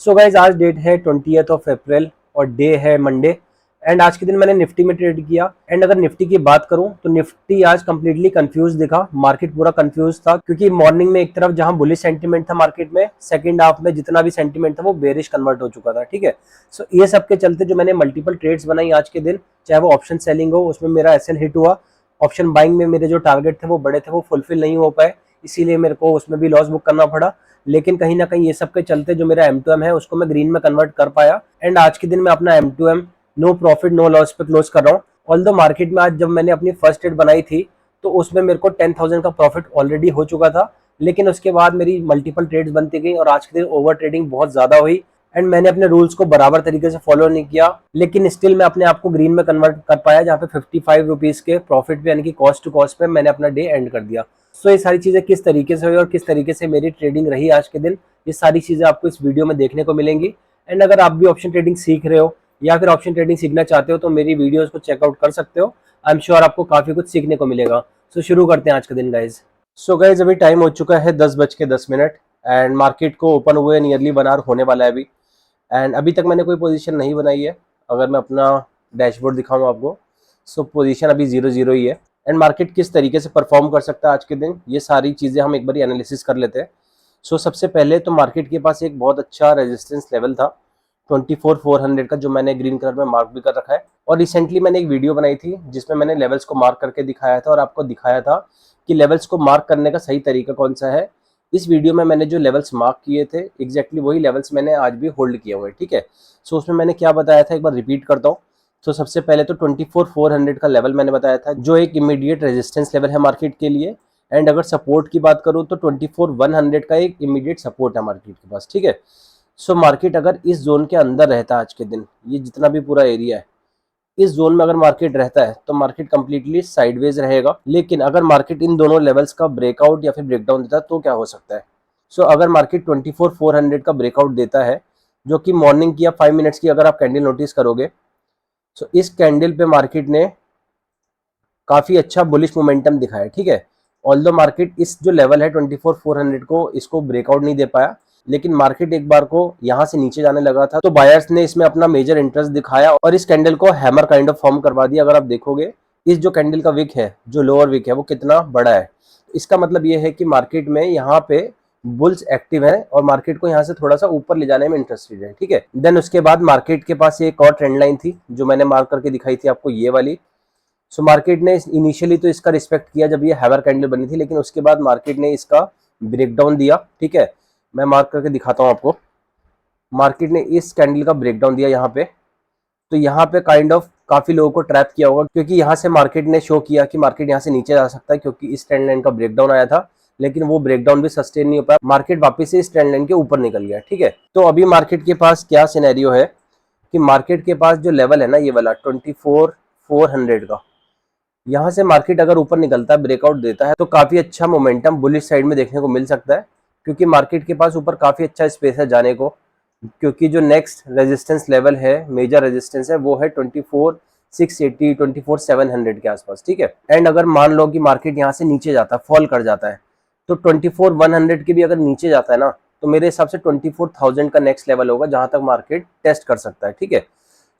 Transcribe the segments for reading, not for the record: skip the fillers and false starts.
So guys आज date है 20th of April और डे है मंडे। एंड आज के दिन मैंने निफ्टी में ट्रेड किया। एंड अगर निफ्टी की बात करूं तो निफ्टी आज कंप्लीटली कंफ्यूज दिखा। मार्केट पूरा कंफ्यूज था क्योंकि मॉर्निंग में एक तरफ जहां बुलिश सेंटीमेंट था मार्केट में, सेकंड हाफ में जितना भी सेंटीमेंट था वो बेरिश कन्वर्ट हो चुका था। ठीक है, सो ये सब के चलते जो मैंने मल्टीपल ट्रेड्स बनाई आज के दिन, चाहे वो ऑप्शन सेलिंग हो, उसमें मेरा एसएल हिट हुआ। ऑप्शन बाइंग में मेरे जो टारगेट थे वो बड़े थे, वो फुलफिल नहीं हो पाए, इसीलिए मेरे को उसमें भी लॉस बुक करना पड़ा। लेकिन कहीं ना कहीं ये सब के चलते जो मेरा M2M है उसको मैं ग्रीन में कन्वर्ट कर पाया। एंड आज के दिन मैं अपना M2M no profit no loss पे क्लोज कर रहा हूँ। ऑल्दो मार्केट में आज जब मैंने अपनी फर्स्ट ट्रेड बनाई थी तो उसमें मेरे को 10,000 का प्रॉफिट ऑलरेडी हो चुका था, लेकिन उसके बाद मेरी मल्टीपल ट्रेड्स बनती गई और आज के दिन ओवर ट्रेडिंग बहुत ज्यादा हुई। एंड मैंने अपने रूल्स को बराबर तरीके से फॉलो नहीं किया, लेकिन स्टिल मैं अपने आप को ग्रीन में कन्वर्ट कर पाया, जहाँ पे 55 रुपीज के प्रॉफिट पे यानी कि कॉस्ट टू कॉस्ट पे मैंने अपना डे एंड कर दिया। सो ये सारी चीजें किस तरीके से हुई और किस तरीके से मेरी ट्रेडिंग रही आज के दिन, ये सारी चीजें आपको इस वीडियो में देखने को मिलेंगी। एंड अगर आप भी ऑप्शन ट्रेडिंग सीख रहे हो या फिर ऑप्शन ट्रेडिंग सीखना चाहते हो तो मेरी वीडियोस को चेकआउट कर सकते हो। आई एम श्योर आपको काफी कुछ सीखने को मिलेगा। सो शुरू करते हैं आज का दिन गाइज। सो गाइज अभी टाइम हो चुका है 10:10 एंड मार्केट को ओपन हुए नियरली 1 आवर होने वाला है अभी। एंड अभी तक मैंने कोई पोजीशन नहीं बनाई है। अगर मैं अपना डैशबोर्ड दिखाऊं आपको, सो पोजीशन अभी 0-0 ही है। एंड मार्केट किस तरीके से परफॉर्म कर सकता है आज के दिन, ये सारी चीज़ें हम एक बार एनालिसिस कर लेते हैं। सो सबसे पहले तो मार्केट के पास एक बहुत अच्छा रेजिस्टेंस लेवल था 24,400 का, जो मैंने ग्रीन कलर में मार्क भी कर रखा है। और रिसेंटली मैंने एक वीडियो बनाई थी जिसमें मैंने लेवल्स को मार्क करके दिखाया था और आपको दिखाया था कि लेवल्स को मार्क करने का सही तरीका कौन सा है। इस वीडियो में मैंने जो लेवल्स मार्क किए थे एग्जैक्टली वही लेवल्स मैंने आज भी होल्ड किए हुए हैं। ठीक है, सो उसमें मैंने क्या बताया था एक बार रिपीट करता हूँ। तो सबसे पहले तो 24,400 का लेवल मैंने बताया था जो एक इमीडिएट रेजिस्टेंस लेवल है मार्केट के लिए। एंड अगर सपोर्ट की बात करूँ तो 24,100 का एक इमीडिएट सपोर्ट है मार्केट के पास। ठीक है, सो मार्केट अगर इस जोन के अंदर रहता है आज के दिन, ये जितना भी पूरा एरिया है इस जोन में अगर मार्केट रहता है तो मार्केट कंप्लीटली साइडवेज रहेगा। लेकिन अगर मार्केट इन दोनों लेवल्स का ब्रेकआउट या फिर ब्रेकडाउन देता है तो क्या हो सकता है। सो अगर मार्केट 24,400 का ब्रेकआउट देता है, जो कि मॉर्निंग की या 5 मिनट्स की अगर आप कैंडल नोटिस करोगे, सो इस कैंडल पे मार्केट ने काफी अच्छा बुलिश मोमेंटम दिखाया। ठीक है, ऑल्दो मार्केट इस जो लेवल है 24,400 को इसको ब्रेकआउट नहीं दे पाया, लेकिन मार्केट एक बार को यहाँ से नीचे जाने लगा था तो बायर्स ने इसमें अपना मेजर इंटरेस्ट दिखाया और इस कैंडल को हैमर काइंड ऑफ फॉर्म करवा दिया। अगर आप देखोगे इस जो कैंडल का विक है, जो लोअर विक है, वो कितना बड़ा है, इसका मतलब ये है कि मार्केट में यहाँ पे बुल्स एक्टिव है और मार्केट को यहाँ से थोड़ा सा ऊपर ले जाने में इंटरेस्टेड है। ठीक है, देन उसके बाद मार्केट के पास एक और ट्रेंड लाइन थी जो मैंने मार्क करके दिखाई थी आपको, ये वाली। सो मार्केट ने इनिशियली तो इसका रिस्पेक्ट किया जब ये हैवर कैंडल बनी थी, लेकिन उसके बाद मार्केट ने इसका ब्रेकडाउन दिया। ठीक है, मैं मार्क करके दिखाता हूँ आपको। मार्केट ने इस कैंडल का ब्रेकडाउन दिया यहाँ पे, तो यहाँ पे काइंड ऑफ काफी लोगों को ट्रैप किया होगा क्योंकि यहाँ से मार्केट ने शो किया कि मार्केट यहाँ से नीचे जा सकता है क्योंकि इस ट्रेंड लाइन का ब्रेकडाउन आया था, लेकिन वो ब्रेकडाउन भी सस्टेन नहीं हो पाया, मार्केट वापस से इस ट्रेंड लाइन के ऊपर निकल गया। ठीक है, तो अभी मार्केट के पास क्या सिनेरियो है कि मार्केट के पास जो लेवल है ना ये वाला 24,400 का, यहाँ से मार्केट अगर ऊपर निकलता है, ब्रेकआउट देता है, तो काफी अच्छा मोमेंटम बुलिश साइड में देखने को मिल सकता है क्योंकि मार्केट के पास ऊपर काफी अच्छा स्पेस है जाने को। क्योंकि जो नेक्स्ट रेजिस्टेंस लेवल है, मेजर रेजिस्टेंस है, वो है 24,680 24,700 के आसपास। ठीक है, एंड अगर मान लो कि मार्केट यहाँ से नीचे जाता है, फॉल कर जाता है, तो 24,100 के भी अगर नीचे जाता है ना, तो मेरे हिसाब से 24,000 का नेक्स्ट लेवल होगा जहां तक मार्केट टेस्ट कर सकता है। ठीक है,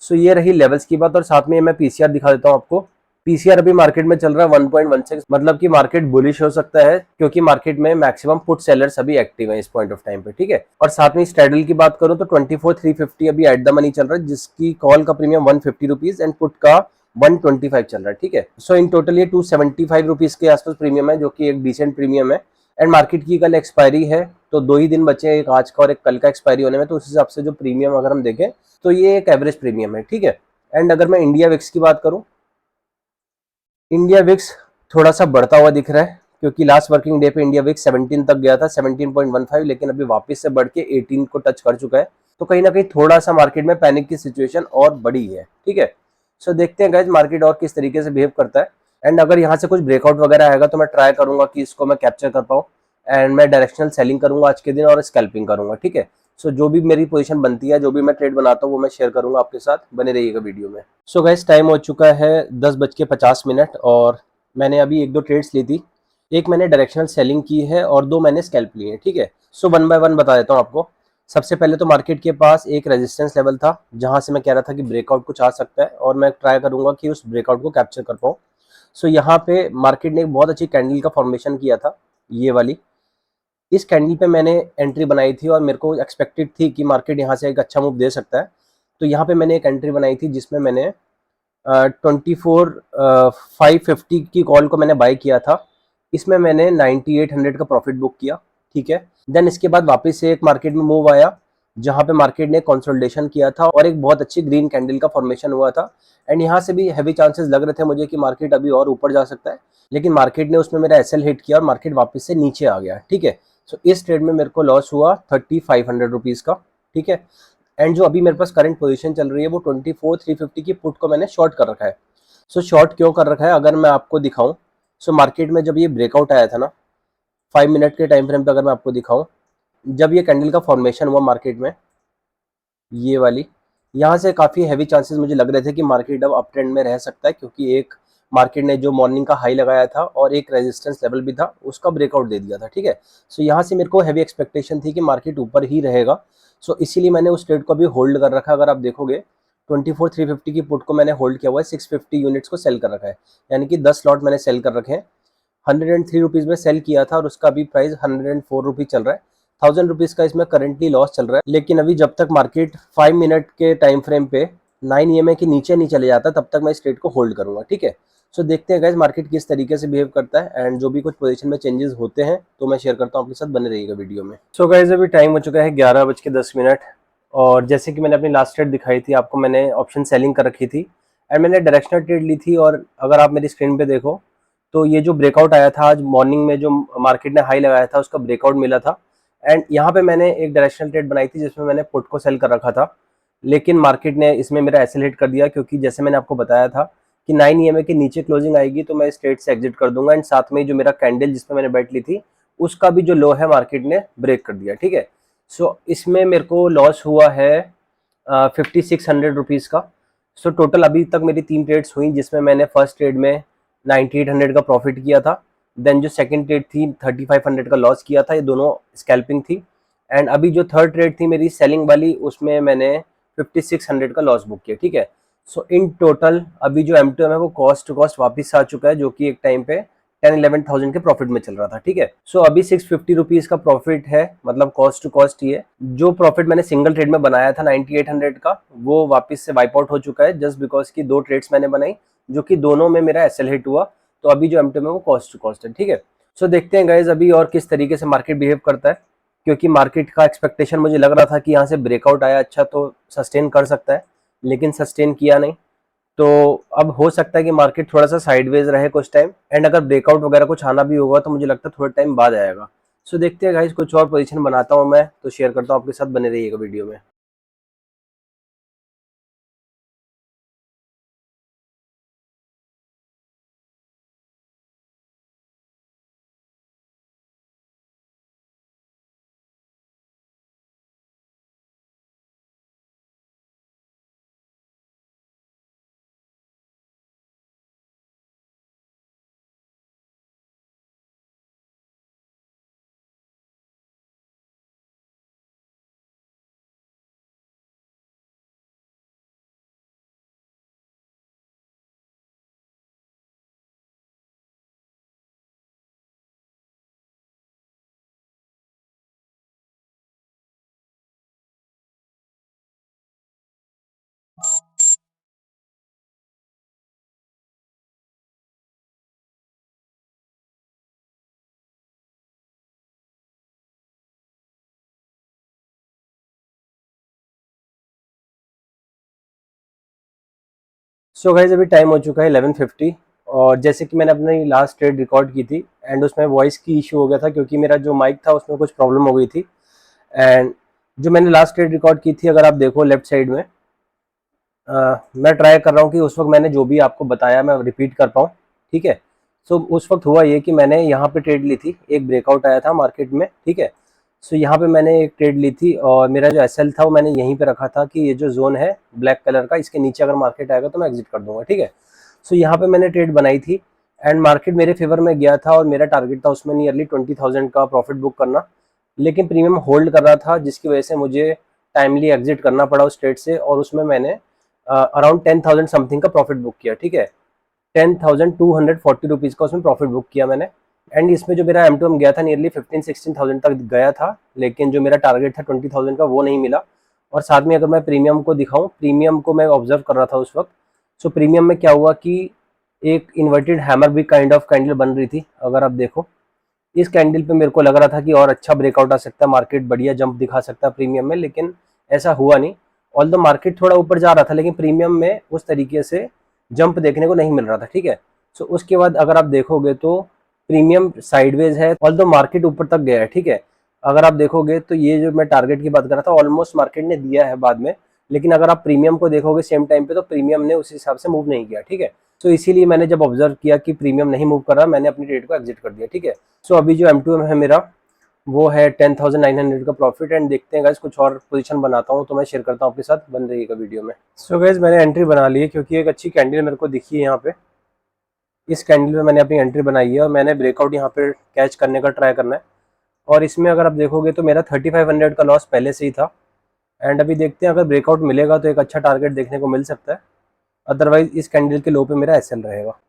सो ये रही लेवल्स की बात और साथ में मैं पीसीआर दिखा देता हूँ आपको। पीसीआर अभी मार्केट में चल रहा है 1.16, मतलब कि मार्केट बुलिश हो सकता है क्योंकि मार्केट में मैक्सिमम पुट सेलर्स अभी एक्टिव है इस पॉइंट ऑफ टाइम पे। ठीक है, और साथ में स्ट्रैडल की बात करूं तो 24,350 अभी एट द मनी चल रहा है, जिसकी कॉल का प्रीमियम 150 रुपीज एंड पुट का 125 चल रहा है। ठीक है, सो इन टोटल ये 275 रुपीज के आसपास प्रीमियम है, जो कि एक डिसेंट प्रीमियम है। एंड मार्केट की कल एक्सपायरी है, तो 2 ही दिन बचे हैं, एक आज का और एक कल का एक्सपायरी होने में, तो उस हिसाब से जो प्रीमियम अगर हम देखें तो ये एक एवरेज प्रीमियम है। ठीक है, एंड अगर मैं इंडिया विक्स की बात करूं, इंडिया विक्स थोड़ा सा बढ़ता हुआ दिख रहा है क्योंकि लास्ट वर्किंग डे पे इंडिया विक्स 17 तक गया था, 17.15, लेकिन अभी वापस से बढ़ के 18 को टच कर चुका है। तो कहीं ना कहीं थोड़ा सा मार्केट में पैनिक की सिचुएशन और बड़ी है। ठीक है, सो देखते हैं गाइस मार्केट और किस तरीके से बिहेव करता है। एंड अगर यहाँ से कुछ ब्रेकआउट वगैरह आएगा तो मैं ट्राई करूंगा कि इसको मैं कैप्चर कर पाऊँ एंड मैं डायरेक्शनल सेलिंग करूंगा आज के दिन और स्कैल्पिंग करूंगा। ठीक है, सो जो भी मेरी पोजीशन बनती है, जो भी मैं ट्रेड बनाता हूँ, वो मैं शेयर करूंगा आपके साथ, बने रहिएगा वीडियो में। सो गाइस टाइम हो चुका है 10:50 और मैंने अभी 1-2 ट्रेड्स ली थी। एक मैंने डायरेक्शनल सेलिंग की है और 2 मैंने स्कैल्प लिए हैं। ठीक है, सो वन बाय वन बता देता हूँ आपको। सबसे पहले तो मार्केट के पास एक रेजिस्टेंस लेवल था जहां से मैं कह रहा था कि ब्रेकआउट कुछ आ सकता है और मैं ट्राई करूंगा कि उस ब्रेकआउट को कैप्चर कर पाऊँ। सो यहाँ पे मार्केट ने एक बहुत अच्छी कैंडल का फॉर्मेशन किया था, ये वाली। इस कैंडल पे मैंने एंट्री बनाई थी और मेरे को एक्सपेक्टेड थी कि मार्केट यहाँ से एक अच्छा मूव दे सकता है। तो यहाँ पे मैंने एक एंट्री बनाई थी जिसमें मैंने 550 की कॉल को मैंने बाय किया था। इसमें मैंने 9800 का प्रॉफिट बुक किया, ठीक है। देन इसके बाद वापस से एक मार्केट में मूव आया जहां पे मार्केट ने कंसोलिडेशन किया था और एक बहुत अच्छी ग्रीन कैंडल का फॉर्मेशन हुआ था। एंड यहाँ से भी हैवी चांसेस लग रहे थे मुझे कि मार्केट अभी और ऊपर जा सकता है, लेकिन मार्केट ने उसमें मेरा एसएल हिट किया और मार्केट वापस से नीचे आ गया, ठीक है। सो इस ट्रेड में मेरे को लॉस हुआ 3500 रुपीज़ का, ठीक है। एंड जो अभी मेरे पास करंट पोजीशन चल रही है वो 24,350 की पुट को मैंने शॉर्ट कर रखा है। सो शॉर्ट क्यों कर रखा है अगर मैं आपको दिखाऊं, सो मार्केट में जब ये ब्रेकआउट आया था ना 5 मिनट के टाइम फ्रेम पे, अगर मैं आपको दिखाऊं, जब ये कैंडल का फॉर्मेशन हुआ मार्केट में, ये वाली, यहाँ से काफ़ी हैवी चांसेस मुझे लग रहे थे कि मार्केट अब अप ट्रेंड में रह सकता है, क्योंकि एक मार्केट ने जो मॉर्निंग का हाई लगाया था और एक रेजिस्टेंस लेवल भी था उसका ब्रेकआउट दे दिया था, ठीक है। सो यहाँ से मेरे को हैवी एक्सपेक्टेशन थी कि मार्केट ऊपर ही रहेगा। सो इसीलिए मैंने उस ट्रेड को अभी होल्ड कर रखा। अगर आप देखोगे 24,350 की पुट को मैंने होल्ड किया हुआ है, 650 यूनिट्स को सेल कर रखा है, यानी कि 10 लॉट मैंने सेल कर रखे हैं। 103 रुपीज़ में सेल किया था और उसका अभी प्राइस 104 रुपीज़ चल रहा है। 1000 रुपीज़ का इसमें करंटली लॉस चल रहा है, लेकिन अभी जब तक मार्केट 5 मिनट के टाइम फ्रेम पे 9 EMA के नीचे नहीं चले जाता तब तक मैं इस ट्रेड को होल्ड करूंगा, ठीक है। सो देखते हैं गाइस मार्केट किस तरीके से बिहेव करता है एंड जो भी कुछ पोजीशन में चेंजेस होते हैं तो मैं शेयर करता हूँ आपके साथ, बने रहिएगा वीडियो में। सो गाइस अभी टाइम हो चुका है 11:10 और जैसे कि मैंने अपनी लास्ट ट्रेड दिखाई थी आपको, मैंने ऑप्शन सेलिंग कर रखी थी एंड मैंने डायरेक्शनल ट्रेड ली थी। और अगर आप मेरी स्क्रीन पे देखो तो ये जो ब्रेकआउट आया था आज मॉर्निंग में, जो मार्केट ने हाई लगाया था उसका ब्रेकआउट मिला था। एंड यहाँ पे मैंने एक डायरेक्शनल ट्रेड बनाई थी जिसमें मैंने पुट को सेल कर रखा था, लेकिन मार्केट ने इसमें मेरा एसेलेट कर दिया, क्योंकि जैसे मैंने आपको बताया था कि 9 EMA के नीचे क्लोजिंग आएगी तो मैं इस ट्रेड से एग्जिट कर दूंगा। एंड साथ में जो मेरा कैंडल जिसमें मैंने बैठ ली थी उसका भी जो लो है मार्केट ने ब्रेक कर दिया, ठीक है। सो इसमें मेरे को लॉस हुआ है 5600 रुपीज़ का। सो टोटल अभी तक मेरी 3 ट्रेड्स हुई जिसमें मैंने फर्स्ट ट्रेड में 9800 का प्रॉफिट किया था। देन जो सेकंड ट्रेड थी 3500 का लॉस किया था, ये दोनों स्कैल्पिंग थी। एंड अभी जो थर्ड ट्रेड थी मेरी सेलिंग वाली, उसमें मैंने 5600 का लॉस बुक किया, ठीक है। सो इन टोटल अभी जो M2M है वो कॉस्ट टू कॉस्ट वापस आ चुका है, जो कि एक टाइम पे 10-11 थाउजेंड के प्रॉफिट में चल रहा था, ठीक है। सो अभी 650 रुपीज़ का प्रॉफिट है, मतलब कॉस्ट टू कॉस्ट ही है। जो प्रॉफिट मैंने सिंगल ट्रेड में बनाया था 9800 का, वो वापस से वाइप आउट हो चुका है, जस्ट बिकॉज की 2 ट्रेड्स मैंने बनाई जो कि दोनों में मेरा एसएल हिट हुआ। तो अभी जो M2M है वो कॉस्ट टू कॉस्ट है, ठीक है। सो देखते हैं गाइज अभी और किस तरीके से मार्केट बिहेव करता है, क्योंकि मार्केट का एक्सपेक्टेशन मुझे लग रहा था कि यहाँ से ब्रेकआउट आया अच्छा तो सस्टेन कर सकता है, लेकिन सस्टेन किया नहीं। तो अब हो सकता है कि मार्केट थोड़ा सा साइडवेज रहे कुछ टाइम, एंड अगर ब्रेकआउट वगैरह कुछ आना भी होगा तो मुझे लगता है थोड़ा टाइम बाद आएगा। सो देखते हैं गाइस, कुछ और पोजीशन बनाता हूँ मैं तो शेयर करता हूँ आपके साथ, बने रहिएगा वीडियो में। सो गाइस अभी टाइम हो चुका है 11:50 और जैसे कि मैंने अपनी लास्ट ट्रेड रिकॉर्ड की थी एंड उसमें वॉइस की इशू हो गया था, क्योंकि मेरा जो माइक था उसमें कुछ प्रॉब्लम हो गई थी। एंड जो मैंने लास्ट ट्रेड रिकॉर्ड की थी, अगर आप देखो लेफ्ट साइड में, मैं ट्राई कर रहा हूँ कि उस वक्त मैंने जो भी आपको बताया मैं रिपीट कर पाऊँ, ठीक है। सो उस वक्त हुआ ये कि मैंने यहाँ पे ट्रेड ली थी, एक ब्रेकआउट आया था मार्केट में, ठीक है। सो यहाँ पे मैंने एक ट्रेड ली थी और मेरा जो एसएल था वो मैंने यहीं पे रखा था कि ये जो जोन है ब्लैक कलर का, इसके नीचे अगर मार्केट आएगा तो मैं एग्जिट कर दूंगा, ठीक है। सो यहाँ पे मैंने ट्रेड बनाई थी एंड मार्केट मेरे फेवर में गया था और मेरा टारगेट था उसमें नियरली 20,000 का प्रॉफिट बुक करना। लेकिन प्रीमियम होल्ड कर रहा था, जिसकी वजह से मुझे टाइमली एग्जिट करना पड़ा उस ट्रेड से, और उसमें मैंने अराउंड 10,000 समथिंग का प्रॉफिट बुक किया। ठीक है, 10,240 रुपीज़ का उसमें प्रॉफिट बुक किया मैंने। एंड इसमें जो मेरा M2M गया था नियरली 15-16,000 तक गया था, लेकिन जो मेरा टारगेट था 20,000 का वो नहीं मिला। और साथ में अगर मैं प्रीमियम को दिखाऊं, प्रीमियम को मैं ऑब्जर्व कर रहा था उस वक्त। सो प्रीमियम में क्या हुआ कि एक इन्वर्टेड हैमर भी काइंड ऑफ कैंडल बन रही थी। अगर आप देखो, इस कैंडल पे मेरे को लग रहा था कि और अच्छा ब्रेकआउट आ सकता है, मार्केट बढ़िया जंप दिखा सकता है प्रीमियम में, लेकिन ऐसा हुआ नहीं। ऑल्दो मार्केट थोड़ा ऊपर जा रहा था, लेकिन प्रीमियम में उस तरीके से जंप देखने को नहीं मिल रहा था। ठीक है, सो उसके बाद अगर आप देखोगे तो प्रीमियम साइडवेज है, ऑल्दो मार्केट ऊपर तक गया है। ठीक है, अगर आप देखोगे तो ये जो मैं टारगेट की बात कर रहा था ऑलमोस्ट मार्केट ने दिया है बाद में, लेकिन अगर आप प्रीमियम को देखोगे सेम टाइम पे तो प्रीमियम ने उस हिसाब से मूव नहीं किया। ठीक है, तो इसीलिए मैंने जब ऑब्जर्व किया कि प्रीमियम नहीं मूव कर रहा, मैंने अपनी ट्रेड को एग्जिट कर दिया। ठीक है, सो अभी जो M2M है मेरा, वो है 10,900 का प्रॉफिट। एंड देखते हैं गाइस, कुछ और पोजीशन बनाता हूँ तो मैं शेयर करता हूँ आपके साथ, बन रहिएगा वीडियो में। सो गाइस, मैंने एंट्री बना ली है क्योंकि एक अच्छी कैंडल मेरे को दिखी है यहाँ पे। इस कैंडल में मैंने अपनी एंट्री बनाई है और मैंने ब्रेकआउट यहाँ पे कैच करने का ट्राई करना है। और इसमें अगर आप देखोगे तो मेरा 3,500 का लॉस पहले से ही था। एंड अभी देखते हैं, अगर ब्रेकआउट मिलेगा तो एक अच्छा टारगेट देखने को मिल सकता है, अदरवाइज इस कैंडल के लो पे मेरा SL रहेगा।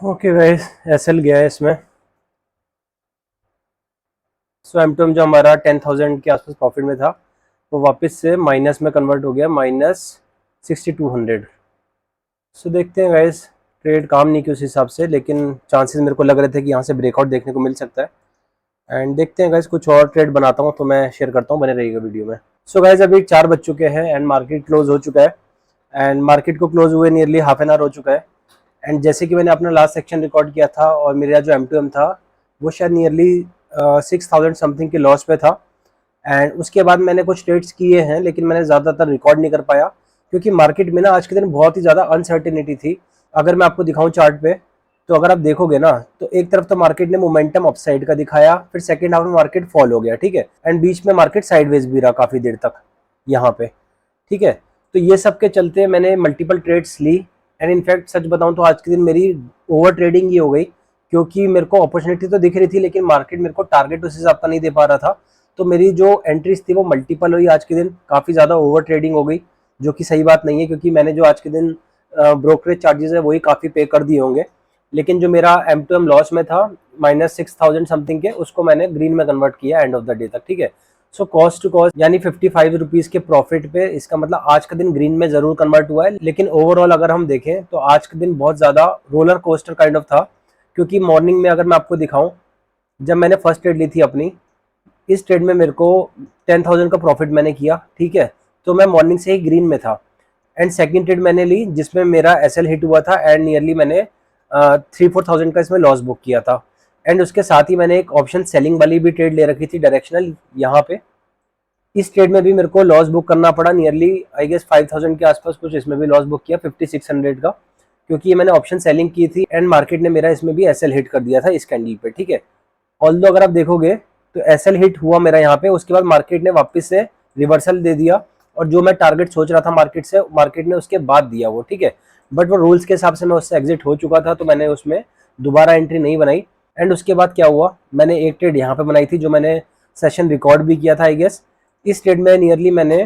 ओके गाइस, SL गया है इसमें। सो M2M जो हमारा 10,000 के आसपास प्रॉफिट में था, वो वापस से माइनस में कन्वर्ट हो गया, -6,200। सो देखते हैं गाइस, ट्रेड काम नहीं की उस हिसाब से, लेकिन चांसेस मेरे को लग रहे थे कि यहाँ से ब्रेकआउट देखने को मिल सकता है। एंड देखते हैं गाइस, कुछ और ट्रेड बनाता हूँ तो मैं शेयर करता हूँ, बने रहिएगा वीडियो में। सो गाइस, अभी 4 बज चुके हैं एंड मार्केट क्लोज हो चुका है। एंड मार्केट को क्लोज हुए नियरली हाफ एन आवर हो चुका है। एंड जैसे कि मैंने अपना लास्ट सेक्शन रिकॉर्ड किया था और मेरा जो M2M था वो शायद नियरली 6,000 समथिंग के लॉस पे था। एंड उसके बाद मैंने कुछ ट्रेड्स किए हैं, लेकिन मैंने ज़्यादातर रिकॉर्ड नहीं कर पाया क्योंकि मार्केट में ना आज के दिन बहुत ही ज़्यादा अनसर्टेनिटी थी। अगर मैं आपको दिखाऊं चार्ट पे, तो अगर आप देखोगे ना, तो एक तरफ तो मार्केट ने मोमेंटम अपसाइड का दिखाया, फिर सेकंड हाफ में मार्केट फॉल हो गया। ठीक है, एंड बीच में मार्केट साइडवेज भी रहा काफ़ी देर तक यहाँ पे। ठीक है, तो ये सब के चलते मैंने मल्टीपल ट्रेड्स ली। एंड इनफैक्ट सच बताऊं तो आज के दिन मेरी ओवर ट्रेडिंग ही हो गई, क्योंकि मेरे को अपॉर्चुनिटी तो दिख रही थी लेकिन मार्केट मेरे को टारगेट उस हिसाब का नहीं दे पा रहा था। तो मेरी जो एंट्रीज थी वो मल्टीपल हुई आज के दिन, काफ़ी ज़्यादा ओवर ट्रेडिंग हो गई, जो कि सही बात नहीं है क्योंकि मैंने जो आज के दिन ब्रोकरेज चार्जेस है वही काफ़ी पे कर दिए होंगे। लेकिन जो मेरा M2M लॉस में था -6,000 समथिंग के, उसको मैंने ग्रीन में कन्वर्ट किया एंड ऑफ द डे तक। ठीक है, सो कॉस्ट टू कॉस्ट यानी 55 रुपीज़ के प्रॉफिट पे, इसका मतलब आज का दिन ग्रीन में ज़रूर कन्वर्ट हुआ है। लेकिन ओवरऑल अगर हम देखें तो आज का दिन बहुत ज़्यादा रोलर कोस्टर काइंड ऑफ था, क्योंकि मॉर्निंग में अगर मैं आपको दिखाऊं, जब मैंने फर्स्ट ट्रेड ली थी अपनी, इस ट्रेड में मेरे को 10,000 का प्रॉफिट मैंने किया। ठीक है, तो मैं मॉर्निंग से ही ग्रीन में था। एंड सेकंड ट्रेड मैंने ली जिसमें मेरा SL हिट हुआ था एंड नियरली मैंने 3-4,000 का इसमें लॉस बुक किया था। एंड उसके साथ ही मैंने एक ऑप्शन सेलिंग वाली भी ट्रेड ले रखी थी डायरेक्शनल यहाँ पे। इस ट्रेड में भी मेरे को लॉस बुक करना पड़ा, नियरली आई गेस 5,000 के आसपास कुछ इसमें भी लॉस बुक किया, 5,600 का, क्योंकि ये मैंने ऑप्शन सेलिंग की थी एंड मार्केट ने मेरा इसमें भी SL हिट कर दिया था इस कैंडल पे। ठीक है, ऑल्दो अगर आप देखोगे तो SL हिट हुआ मेरा यहाँ पे, उसके बाद मार्केट ने वापस से रिवर्सल दे दिया, और जो मैं टारगेट सोच रहा था मार्केट से, मार्केट ने उसके बाद दिया वो। ठीक है, बट वो रूल्स के हिसाब से मैं उससे एग्जिट हो चुका था, तो मैंने उसमें दोबारा एंट्री नहीं बनाई। एंड उसके बाद क्या हुआ, मैंने एक ट्रेड यहाँ पे बनाई थी जो मैंने सेशन रिकॉर्ड भी किया था आई गेस। इस ट्रेड में नियरली मैंने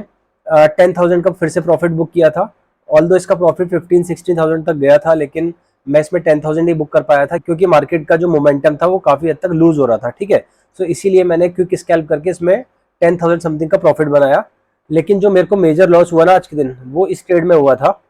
10,000 का फिर से प्रॉफिट बुक किया था। ऑल्दो इसका प्रॉफिट 15-16,000 तक गया था, लेकिन मैं इसमें 10,000 ही बुक कर पाया था क्योंकि मार्केट का जो मोमेंटम था वो काफ़ी हद तक लूज हो रहा था। ठीक है, सो इसीलिए मैंने क्विक स्कैल्प करके इसमें 10,000 समथिंग का प्रॉफिट बनाया। लेकिन जो मेरे को मेजर लॉस हुआ ना आज के दिन, वो इस ट्रेड में हुआ था।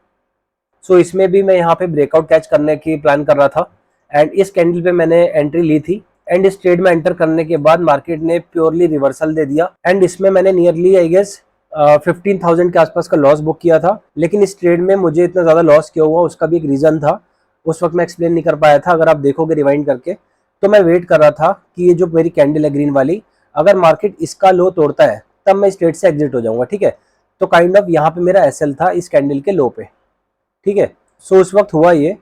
सो इसमें भी मैं यहाँ पे ब्रेकआउट कैच करने की प्लान कर रहा था एंड इस कैंडल पे मैंने एंट्री ली थी। एंड इस ट्रेड में एंटर करने के बाद मार्केट ने प्योरली रिवर्सल दे दिया एंड इसमें मैंने नियरली आई गेस 15,000 के आसपास का लॉस बुक किया था। लेकिन इस ट्रेड में मुझे इतना ज़्यादा लॉस क्यों हुआ, उसका भी एक रीज़न था। उस वक्त मैं एक्सप्लेन नहीं कर पाया था। अगर आप देखोगे रिवाइंड करके, तो मैं वेट कर रहा था कि ये जो मेरी कैंडल है ग्रीन वाली, अगर मार्केट इसका लो तोड़ता है तब मैं इस ट्रेड से एग्जिट हो जाऊंगा, ठीक है। तो काइंड ऑफ यहाँ पे मेरा एसएल था इस कैंडल के लो पे, ठीक है। सो उस वक्त हुआ ये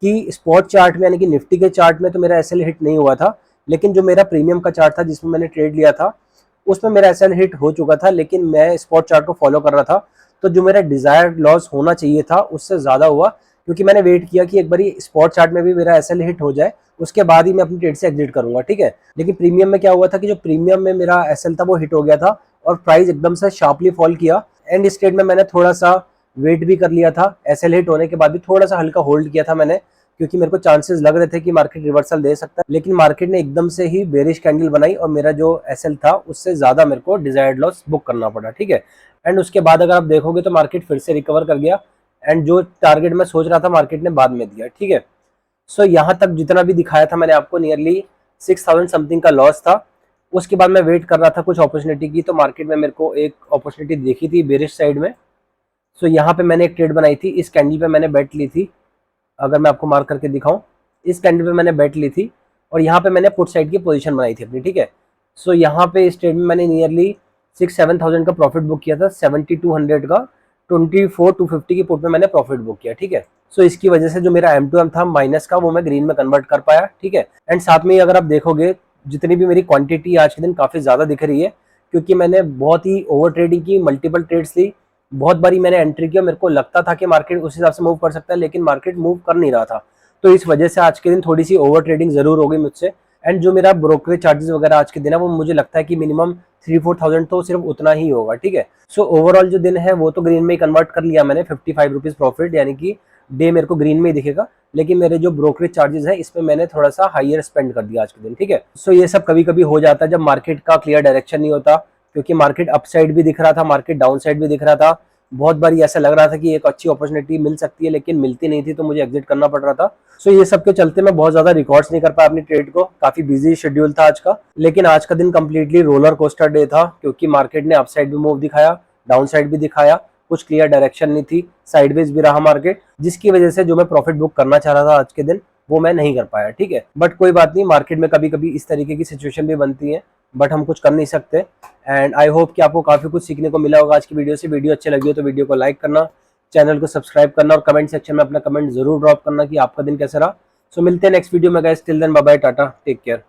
कि स्पॉट चार्ट में यानी कि निफ्टी के चार्ट में तो मेरा एसएल हिट नहीं हुआ था, लेकिन जो मेरा प्रीमियम का चार्ट था जिसमें मैंने ट्रेड लिया था उसमें मेरा एसएल हिट हो चुका था, लेकिन मैं स्पॉट चार्ट को फॉलो कर रहा था। तो जो मेरा डिजायर्ड लॉस होना चाहिए था उससे ज़्यादा हुआ, क्योंकि मैंने वेट किया कि एक बार स्पॉट चार्ट में भी मेरा एसएल हिट हो जाए, उसके बाद ही मैं अपनी ट्रेड से एग्जिट करूंगा, ठीक है। लेकिन प्रीमियम में क्या हुआ था कि जो प्रीमियम में मेरा एसएल था वो हिट हो गया था और प्राइस एकदम से शार्पली फॉल किया। एंड इस ट्रेड में मैंने थोड़ा सा वेट भी कर लिया था, एसएल हिट होने के बाद भी थोड़ा सा हल्का होल्ड किया था मैंने, क्योंकि मेरे को चांसेस लग रहे थे कि मार्केट रिवर्सल दे सकता है। लेकिन मार्केट ने एकदम से ही बेरिश कैंडल बनाई और मेरा जो एसएल था उससे ज्यादा मेरे को डिजायर्ड लॉस बुक करना पड़ा, ठीक है। एंड उसके बाद अगर आप देखोगे तो मार्केट फिर से रिकवर कर गया, एंड जो टारगेट मैं सोच रहा था मार्केट ने बाद में दिया, ठीक है। सो यहाँ तक जितना भी दिखाया था मैंने आपको, नियरली 6000 समथिंग का लॉस था। उसके बाद मैं वेट कर रहा था कुछ अपॉर्चुनिटी की, तो मार्केट में मेरे को एक अपॉर्चुनिटी देखी थी बेरिश साइड में। सो यहाँ पे मैंने एक ट्रेड बनाई थी, इस कैंडल पे मैंने बेट ली थी। अगर मैं आपको मार्क करके दिखाऊं, इस कैंडल पे मैंने बेट ली थी और यहाँ पे मैंने पुट साइड की पोजीशन बनाई थी अपनी, ठीक है। सो यहाँ पे इस ट्रेड में मैंने नियरली 6-7 थाउजेंड का प्रॉफिट बुक किया था, 7200 का 24-250 की पुट में मैंने प्रॉफिट बुक किया, ठीक है। सो इसकी वजह से जो मेरा M2M था माइनस का, वो मैं ग्रीन में कन्वर्ट कर पाया, ठीक है। एंड साथ में ही अगर आप देखोगे जितनी भी मेरी क्वांटिटी आज के दिन काफी ज्यादा दिख रही है, क्योंकि मैंने बहुत ही ओवर ट्रेडिंग की, मल्टीपल ट्रेड्स ली, बहुत बारी मैंने एंट्री किया, मेरे को लगता था कि मार्केट उस हिसाब से मूव कर सकता है, लेकिन मार्केट मूव कर नहीं रहा था। तो इस वजह से आज के दिन थोड़ी सी ओवर ट्रेडिंग जरूर हो गई मुझसे। एंड जो मेरा ब्रोकरेज चार्जेस वगैरह आज के दिन है वो मुझे लगता है कि मिनिमम 3-4 थाउजेंड तो सिर्फ उतना ही होगा, ठीक है। सो ओवरऑल जो दिन है वो तो ग्रीन में ही कन्वर्ट कर लिया मैंने, 55 रुपीज प्रॉफिट, यानी कि डे मेरे को ग्रीन में ही दिखेगा। लेकिन मेरे जो ब्रोकरेज चार्जेस है इसमें मैंने थोड़ा सा हाइयर स्पेंड कर दिया आज के दिन, ठीक है। सो ये सब कभी कभी हो जाता है जब मार्केट का क्लियर डायरेक्शन नहीं होता, क्योंकि मार्केट अपसाइड भी दिख रहा था, मार्केट डाउन साइड भी दिख रहा था। बहुत बार ऐसा लग रहा था कि एक अच्छी अपॉर्चुनिटी मिल सकती है, लेकिन मिलती नहीं थी, तो मुझे एग्जिट करना पड़ रहा था। सो ये सब के चलते मैं बहुत ज्यादा रिकॉर्ड्स नहीं कर पाया अपनी ट्रेड को, काफी बिजी शेड्यूल था आज का। लेकिन आज का दिन कंप्लीटली रोलर कोस्टर डे था, क्योंकि मार्केट ने अपसाइड भी मूव दिखाया, डाउन साइड भी दिखाया, कुछ क्लियर डायरेक्शन नहीं थी, साइडवेज भी रहा मार्केट, जिसकी वजह से जो मैं प्रॉफिट बुक करना चाह रहा था आज के दिन वो मैं नहीं कर पाया, ठीक है। बट कोई बात नहीं, मार्केट में कभी कभी इस तरीके की सिचुएशन भी बनती है, बट हम कुछ कर नहीं सकते। एंड आई होप कि आपको काफी कुछ सीखने को मिला होगा आज की वीडियो से। वीडियो अच्छी लगी हो तो वीडियो को लाइक करना, चैनल को सब्सक्राइब करना और कमेंट सेक्शन में अपना कमेंट जरूर ड्रॉप करना कि आपका दिन कैसा रहा। सो मिलते हैं नेक्स्ट वीडियो में guys, till then bye bye, tata, take care.